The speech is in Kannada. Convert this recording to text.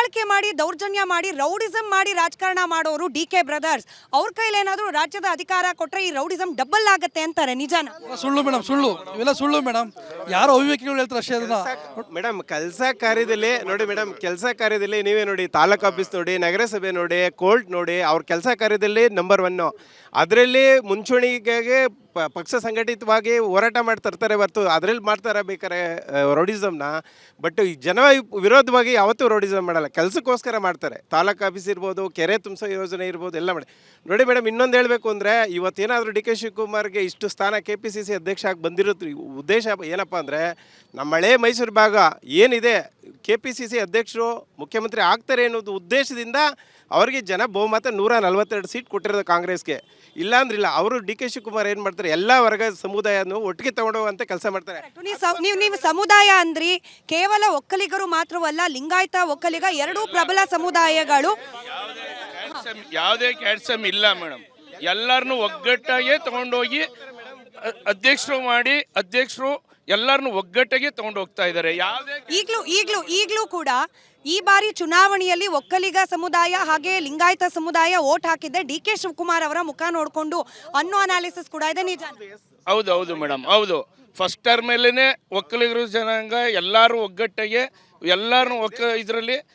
ದಬ್ಬಾಳಿಕೆ ಮಾಡಿ ದೌರ್ಜನ್ಯ ಮಾಡಿ ರೌಡಿಸಮ್ ಮಾಡಿ ರಾಜಕಾರಣ ಮಾಡೋರು ಡಿ ಕೆ ಬ್ರದರ್ಸ್. ಅವ್ರ ಕೈಲೇನಾದ್ರೂ ರಾಜ್ಯದ ಅಧಿಕಾರ ಕೊಟ್ರೆ ಈ ರೌಡಿಸಮ್ ಡಬಲ್ ಆಗತ್ತೆ ಅಂತಾರೆ, ನಿಜಾನ? ಸುಳ್ಳು ಮೇಡಮ್, ಸುಳ್ಳು, ಇವೆಲ್ಲ ಸುಳ್ಳು ಮೇಡಮ್. ಯಾರೋ ಅವಿವೇಕಿಗಳು ಹೇಳ್ತಾರೆ ಅಷ್ಟೇ ಅದನ್ನ. ಮೇಡಮ್ ಕೆಲಸ ಕಾರ್ಯದಲ್ಲಿ ನೋಡಿ ಮೇಡಮ್, ಕೆಲಸ ಕಾರ್ಯದಲ್ಲಿ ನೀವೇ ನೋಡಿ, ತಾಲೂಕು ಆಫೀಸ್ ನೋಡಿ, ನಗರಸಭೆ ನೋಡಿ, ಕೋರ್ಟ್ ನೋಡಿ, ಅವ್ರ ಕೆಲಸ ಕಾರ್ಯದಲ್ಲಿ ನಂಬರ್ 1. ಅದರಲ್ಲಿ ಮುಂಚೂಣಿಗೆ ಪಕ್ಷ ಸಂಘಟಿತವಾಗಿ ಹೋರಾಟ ಮಾಡ್ತಿರ್ತಾರೆ ಹೊರತು ಅದರಲ್ಲಿ ಮಾಡ್ತಾರೆ ಬೇಕಾರೆ ರೌಡಿಸಮ್ನ. ಬಟ್ ಈ ಜನ ವಿರೋಧವಾಗಿ ಯಾವತ್ತೂ ರೌಡಿಸಮ್ ಮಾಡಲ್ಲ, ಕೆಲಸಕ್ಕೋಸ್ಕರ ಮಾಡ್ತಾರೆ. ತಾಲೂಕು ಆಫೀಸ್ ಇರ್ಬೋದು, ಕೆರೆ ತುಂಬಿಸೋ ಯೋಜನೆ ಇರ್ಬೋದು, ಎಲ್ಲ ಮಾಡಿ. ನೋಡಿ ಮೇಡಮ್, ಇನ್ನೊಂದು ಹೇಳಬೇಕು ಅಂದರೆ, ಇವತ್ತೇನಾದರೂ ಡಿ ಕೆ ಶಿವಕುಮಾರ್ಗೆ ಇಷ್ಟು ಸ್ಥಾನ KPCC ಅಧ್ಯಕ್ಷ ಆಗಿ ಬಂದಿರೋದು ಉದ್ದೇಶ ಏನಪ್ಪ ಅಂದರೆ, ನಮ್ಮ ಹಳೇ ಮೈಸೂರು ಭಾಗ ಏನಿದೆ, KPCC ಅಧ್ಯಕ್ಷರು ಮುಖ್ಯಮಂತ್ರಿ ಆಗ್ತಾರೆ ಅನ್ನೋದು ಉದ್ದೇಶದಿಂದ ಅವರಿಗೆ ಜನ ಬಹುಮತ 142 ಸೀಟ್ ಕೊಟ್ಟಿರೋದು ಕಾಂಗ್ರೆಸ್ಗೆ. ಇಲ್ಲಾಂದ್ರಿಲ್ಲ. ಅವರು ಡಿ ಕೆ ಶಿವಕುಮಾರ್ ಏನು ಮಾಡ್ತಾರೆ, ಎಲ್ಲ ವರ್ಗ ಸಮುದಾಯನೂ ಒಟ್ಟಿಗೆ ತಗೊಂಡೋಗುವಂಥ ಕೆಲಸ ಮಾಡ್ತಾರೆ. ನೀವು ಸಮುದಾಯ ಅಂದ್ರಿ, ಕೇವಲ ಒಕ್ಕಲಿಗರು ಮಾತ್ರವಲ್ಲ, ಲಿಂಗಾಯತ ಒಕ್ಕಲಿಗ ಎರಡೂ ಪ್ರಬಲ ಸಮುದಾಯಗಳು. ಯಾವುದೇ ಕ್ಯಾಡ್ಸಮ್ ಇಲ್ಲ ಮೇಡಮ್. ಎಲ್ಲರನ್ನೂ ಒಗ್ಗಟ್ಟಾಗೆ ತಗೊಂಡೋಗಿ ಅಧ್ಯಕ್ಷರು ಮಾಡಿ, ಅಧ್ಯಕ್ಷರು ಎಲ್ಲರನ್ನೂ ಒಗ್ಗಟ್ಟಾಗೆ ತಗೊಂಡು ಹೋಗ್ತಾ ಇದ್ದಾರೆ. ಯಾವುದೇ ಈಗಲೂ ಕೂಡ ಈ ಬಾರಿ ಚುನಾವಣೆಯಲ್ಲಿ ಒಕ್ಕಲಿಗ ಸಮುದಾಯ ಹಾಗೆ ಲಿಂಗಾಯತ ಸಮುದಾಯ ವೋಟ್ ಹಾಕಿದ್ದೆ ಡಿ ಕೆ ಶಿವಕುಮಾರ್ ಅವರ ಮುಖ ನೋಡಿಕೊಂಡು ಅನ್ನೋ ಅನಾಲಿಸಿಸ್ ಕೂಡ ಇದೆ, ನಿಜ? ಹೌದು ಮೇಡಮ್, ಹೌದು. ಫಸ್ಟ್ ಟರ್ಮ್ ಮೇಲೇ ಒಕ್ಕಲಿಗರು ಜನಾಂಗ ಎಲ್ಲರೂ ಒಗ್ಗಟ್ಟಾಗೆ ಎಲ್ಲರೂ ಇದರಲ್ಲಿ